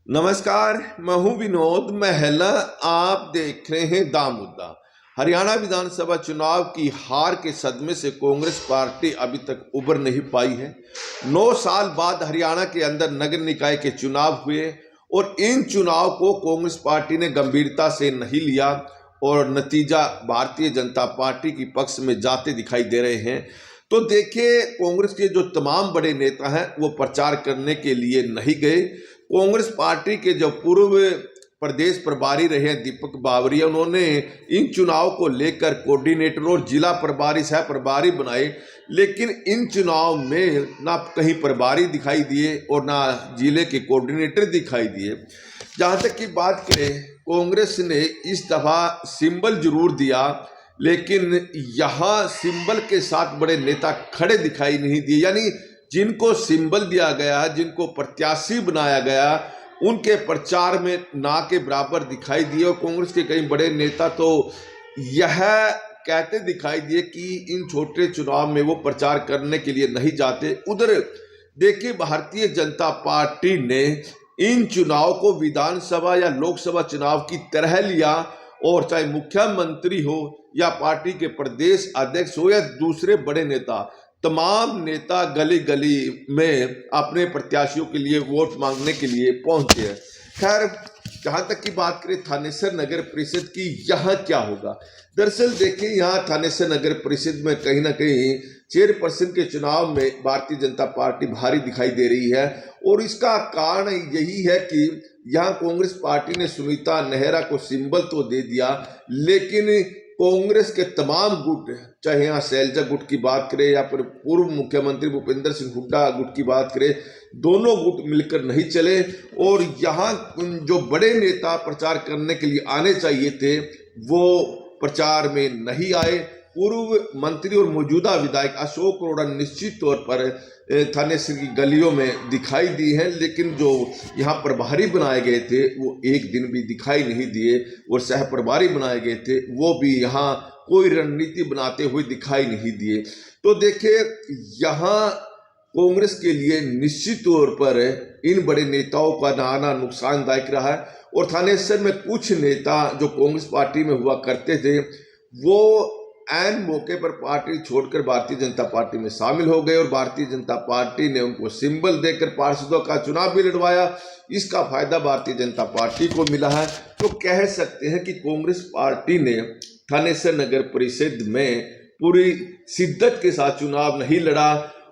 नमस्कार, मैं हूं विनोद महला। आप देख रहे हैं दा मुद्दा। हरियाणा विधानसभा चुनाव की हार के सदमे से कांग्रेस पार्टी अभी तक उबर नहीं पाई है। 9 साल बाद हरियाणा के अंदर नगर निकाय के चुनाव हुए और इन चुनाव को कांग्रेस पार्टी ने गंभीरता से नहीं लिया और नतीजा भारतीय जनता पार्टी की पक्ष में जाते दिखाई दे रहे हैं। तो देखिए, कांग्रेस के जो तमाम बड़े नेता हैं वो प्रचार करने के लिए नहीं गए। कांग्रेस पार्टी के जो पूर्व प्रदेश प्रभारी रहे हैं दीपक बावरिया, उन्होंने इन चुनाव को लेकर कोऑर्डिनेटर और जिला प्रभारी सह प्रभारी बनाए, लेकिन इन चुनाव में ना कहीं प्रभारी दिखाई दिए और ना जिले के कोऑर्डिनेटर दिखाई दिए। जहां तक की बात करें, कांग्रेस ने इस दफा सिंबल जरूर दिया, लेकिन यहाँ सिंबल के साथ बड़े नेता खड़े दिखाई नहीं दिए। यानी जिनको सिंबल दिया गया, जिनको प्रत्याशी बनाया गया, उनके प्रचार में ना के बराबर दिखाई दिए। और कांग्रेस के कई बड़े नेता तो यह कहते दिखाई दिए कि इन छोटे चुनाव में वो प्रचार करने के लिए नहीं जाते। उधर देखिए, भारतीय जनता पार्टी ने इन चुनाव को विधानसभा या लोकसभा चुनाव की तरह लिया और चाहे मुख्यमंत्री हो या पार्टी के प्रदेश अध्यक्ष हो या दूसरे बड़े नेता, तमाम नेता गली गली में अपने प्रत्याशियों के लिए वोट मांगने के लिए पहुंचे हैं। खैर, जहां तक की बात करें थानेसर नगर परिषद की, यहाँ क्या होगा? दरअसल देखिए, यहाँ थानेसर नगर परिषद में कहीं ना कहीं चेयरपर्सन के चुनाव में भारतीय जनता पार्टी भारी दिखाई दे रही है और इसका कारण यही है कि यहाँ कांग्रेस पार्टी ने सुनीता नेहरा को सिंबल तो दे दिया, लेकिन कांग्रेस के तमाम गुट, चाहे यहाँ शैलजा गुट की बात करें या फिर पूर्व मुख्यमंत्री भूपेंद्र सिंह हुड्डा गुट की बात करें, दोनों गुट मिलकर नहीं चले और यहाँ जो बड़े नेता प्रचार करने के लिए आने चाहिए थे वो प्रचार में नहीं आए। पूर्व मंत्री और मौजूदा विधायक अशोक अरोड़ा निश्चित तौर पर थानेसर की गलियों में दिखाई दी हैं, लेकिन जो यहाँ प्रभारी बनाए गए थे वो एक दिन भी दिखाई नहीं दिए और सह प्रभारी बनाए गए थे वो भी यहाँ कोई रणनीति बनाते हुए दिखाई नहीं दिए। तो देखिए, यहाँ कांग्रेस के लिए निश्चित तौर पर इन बड़े नेताओं का आना नुकसानदायक रहा है और थानेसर में कुछ नेता जो कांग्रेस पार्टी में हुआ करते थे वो ऐन मौके पर पार्टी छोड़कर भारतीय जनता पार्टी में शामिल हो गए और भारतीय जनता पार्टी ने उनको सिंबल देकर पार्षदों का चुनाव भी लड़वाया। इसका फायदा भारतीय जनता पार्टी को मिला है। तो कह सकते हैं कि कांग्रेस पार्टी ने थानेसर नगर परिषद में पूरी शिद्दत के साथ चुनाव नहीं लड़ा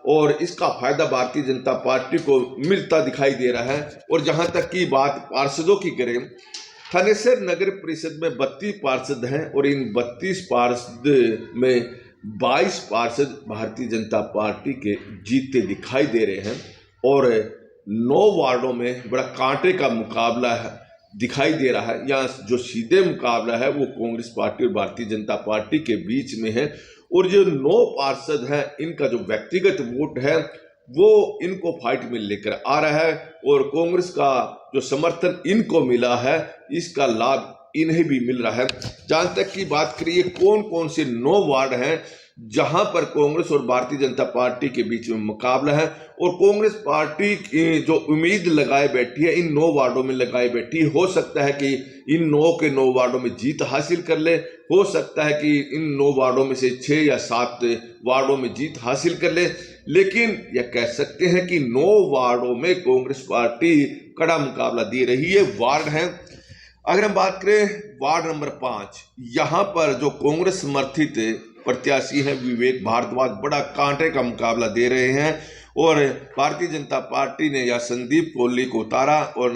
और इसका फायदा भारतीय जनता पार्टी को मिलता दिखाई दे रहा है। और जहां तक की बात पार्षदों की करें, थानेसर नगर परिषद में 32 पार्षद हैं और इन 32 पार्षद में 22 पार्षद भारतीय जनता पार्टी के जीतते दिखाई दे रहे हैं और 9 वार्डों में बड़ा कांटे का मुकाबला दिखाई दे रहा है। यहाँ जो सीधे मुकाबला है वो कांग्रेस पार्टी और भारतीय जनता पार्टी के बीच में है और जो 9 पार्षद हैं इनका जो व्यक्तिगत वोट है वो इनको फाइट में लेकर आ रहा है और कांग्रेस का जो समर्थन इनको मिला है इसका लाभ इन्हें भी मिल रहा है। जहां तक की बात करिए, कौन कौन से 9 वार्ड हैं जहां पर कांग्रेस और भारतीय जनता पार्टी के बीच में मुकाबला है और कांग्रेस पार्टी की जो उम्मीद लगाए बैठी है इन 9 वार्डों में लगाए बैठी है। हो सकता है कि इन 9 के 9 वार्डों में जीत हासिल कर ले, हो सकता है कि इन 9 वार्डों में से 6 या 7 वार्डों में जीत हासिल कर ले, लेकिन यह कह सकते हैं कि 9 वार्डों में कांग्रेस पार्टी कड़ा मुकाबला दे रही है। वार्ड हैं, अगर हम बात करें वार्ड नंबर 5, यहाँ पर जो कांग्रेस समर्थित प्रत्याशी हैं विवेक भारद्वाज बड़ा कांटे का मुकाबला दे रहे हैं और भारतीय जनता पार्टी ने या संदीप कोहली को उतारा और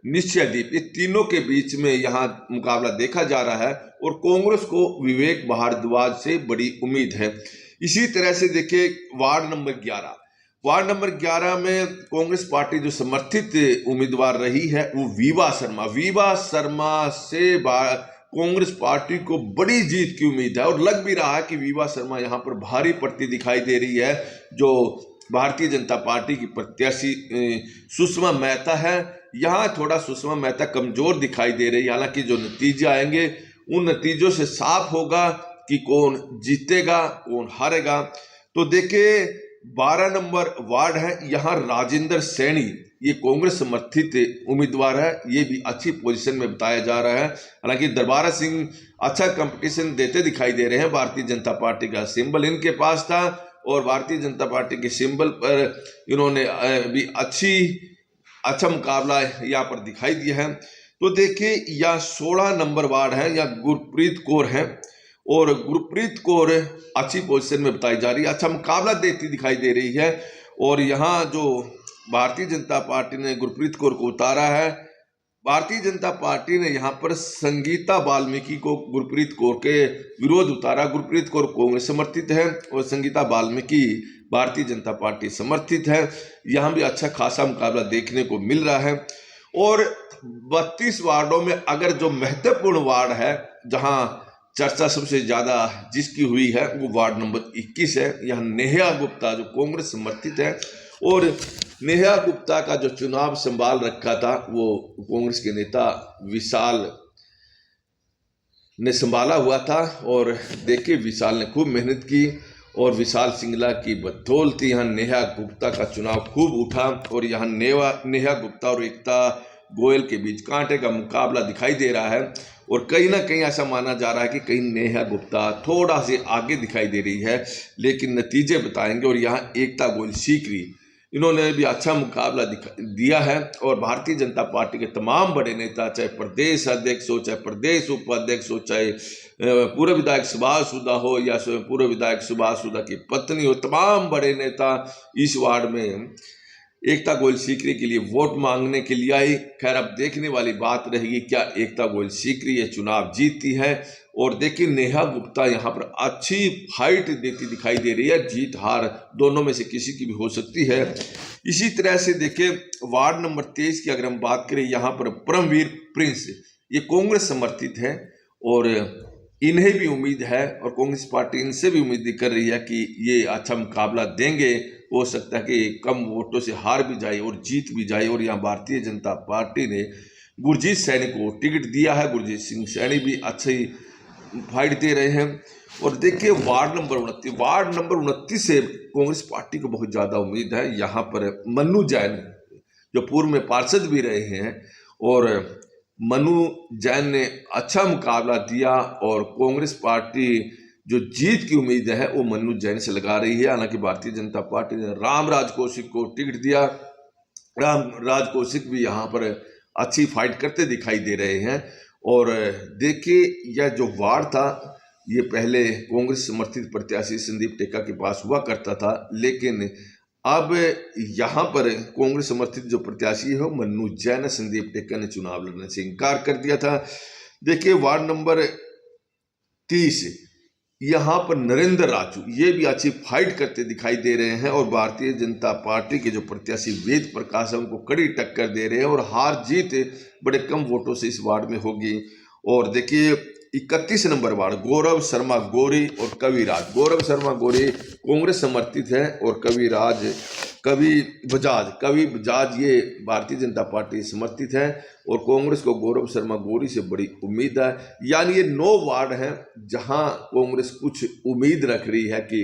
निश्चयदीप, ये तीनों के बीच में यहाँ मुकाबला देखा जा रहा है और कांग्रेस को विवेक भारद्वाज से बड़ी उम्मीद है। इसी तरह से देखिए वार्ड नंबर 11 में कांग्रेस पार्टी जो समर्थित उम्मीदवार रही है वो वीवा शर्मा से कांग्रेस पार्टी को बड़ी जीत की उम्मीद है और लग भी रहा है कि वीवा शर्मा यहाँ पर भारी पड़ती दिखाई दे रही है। जो भारतीय जनता पार्टी की प्रत्याशी सुषमा मेहता है, यहाँ थोड़ा सुषमा मेहता कमजोर दिखाई दे रही है। हालांकि जो नतीजे आएंगे उन नतीजों से साफ होगा कि कौन जीतेगा कौन हारेगा। तो देखिए 12 नंबर वार्ड है, यहाँ राजेंद्र सैनी ये कांग्रेस समर्थित उम्मीदवार है, ये भी अच्छी पोजीशन में बताया जा रहा है। हालांकि दरबारा सिंह अच्छा कंपटीशन देते दिखाई दे रहे हैं। भारतीय जनता पार्टी का सिंबल इनके पास था और भारतीय जनता पार्टी के सिंबल पर इन्होंने भी अच्छा मुकाबला यहाँ पर दिखाई दिया है। तो देखिए, यह 16 नंबर वार्ड है, या गुरप्रीत कौर है और गुरप्रीत कौर अच्छी पोजीशन में बताई जा रही है, अच्छा मुकाबला देती दिखाई दे रही है। और यहाँ जो भारतीय जनता पार्टी ने गुरप्रीत कौर को उतारा है, भारतीय जनता पार्टी ने यहाँ पर संगीता वाल्मीकि को गुरप्रीत कौर के विरोध उतारा। गुरप्रीत कौर कांग्रेस समर्थित है और संगीता वाल्मीकि भारतीय जनता पार्टी समर्थित है। यहाँ भी अच्छा खासा मुकाबला देखने को मिल रहा है। और 32 वार्डों में अगर जो महत्वपूर्ण वार्ड है, जहाँ चर्चा सबसे ज्यादा जिसकी हुई है, वो वार्ड नंबर 21 है। यहाँ नेहा गुप्ता जो कांग्रेस समर्थित है, और नेहा गुप्ता का जो चुनाव संभाल रखा था वो कांग्रेस के नेता विशाल ने संभाला हुआ था। और देखिए, विशाल ने खूब मेहनत की और विशाल सिंगला की बदौलत यहाँ नेहा गुप्ता का चुनाव खूब उठा। और यहाँ नेहा गुप्ता और एकता गोयल के बीच कांटे का मुकाबला दिखाई दे रहा है। और कहीं ना कहीं ऐसा माना जा रहा है कि कहीं नेहा गुप्ता थोड़ा से आगे दिखाई दे रही है, लेकिन नतीजे बताएंगे। और यहाँ एकता गोयल सीकरी, इन्होंने भी अच्छा मुकाबला दिया है। और भारतीय जनता पार्टी के तमाम बड़े नेता, चाहे प्रदेश अध्यक्ष हो, चाहे प्रदेश उपाध्यक्ष हो, चाहे पूर्व विधायक सुभाष सुधा हो या पूर्व विधायक सुभाष सुधा की पत्नी हो, तमाम बड़े नेता इस वार्ड में एकता गोयल सीकरी के लिए वोट मांगने के लिए आई। खैर, अब देखने वाली बात रहेगी क्या एकता गोयल सीकरी ये चुनाव जीतती है। और देखिए, नेहा गुप्ता यहाँ पर अच्छी फाइट देती दिखाई दे रही है, जीत हार दोनों में से किसी की भी हो सकती है। इसी तरह से देखिए, वार्ड नंबर 23 की अगर हम बात करें, यहाँ पर परमवीर प्रिंस ये कांग्रेस समर्थित है और इन्हें भी उम्मीद है और कांग्रेस पार्टी इनसे भी उम्मीद कर रही है कि ये अच्छा मुकाबला देंगे। हो सकता है कि कम वोटों से हार भी जाए और जीत भी जाए। और यहाँ भारतीय जनता पार्टी ने गुरजीत सैनी को टिकट दिया है। गुरजीत सिंह सैनी भी अच्छी फाइट दे रहे हैं। और देखिए, वार्ड नंबर 29 से कांग्रेस पार्टी को बहुत ज़्यादा उम्मीद है। यहाँ पर मन्नू जैन जो पूर्व में पार्षद भी रहे हैं, और मन्नू जैन ने अच्छा मुकाबला दिया और कांग्रेस पार्टी जो जीत की उम्मीद है वो मन्नू जैन से लगा रही है। हालांकि भारतीय जनता पार्टी ने रामराज कौशिक को टिकट दिया। रामराज कौशिक भी यहाँ पर अच्छी फाइट करते दिखाई दे रहे हैं। और देखिए, यह जो वार्ड था ये पहले कांग्रेस समर्थित प्रत्याशी संदीप टेका के पास हुआ करता था, लेकिन अब यहाँ पर कांग्रेस समर्थित जो प्रत्याशी है मन्नू जैन, संदीप टेका ने चुनाव लड़ने से इनकार कर दिया था। देखिए, वार्ड नंबर 30 यहाँ पर नरेंद्र राजू ये भी अच्छी फाइट करते दिखाई दे रहे हैं और भारतीय जनता पार्टी के जो प्रत्याशी वेद प्रकाश है उनको कड़ी टक्कर दे रहे हैं और हार जीत बड़े कम वोटों से इस वार्ड में होगी। और देखिए 31 नंबर वार्ड गौरव शर्मा गौरी और कविराज। गौरव शर्मा गौरी कांग्रेस समर्थित है और कवि बजाज ये भारतीय जनता पार्टी समर्थित है और कांग्रेस को गौरव शर्मा गौरी से बड़ी उम्मीद है। यानी ये 9 वार्ड हैं जहां कांग्रेस कुछ उम्मीद रख रही है कि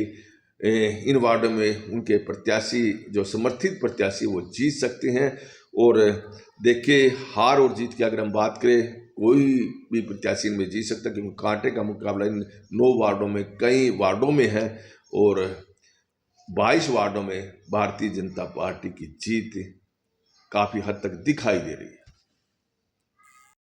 इन वार्डों में उनके प्रत्याशी जो समर्थित प्रत्याशी वो जीत सकते हैं। और देखिए, हार और जीत की अगर हम बात करें, कोई भी प्रत्याशी इनमें जीत सकता है क्योंकि कांटे का मुकाबला इन 9 वार्डों में कई वार्डों में है और 22 वार्डों में भारतीय जनता पार्टी की जीत काफ़ी हद तक दिखाई दे रही है।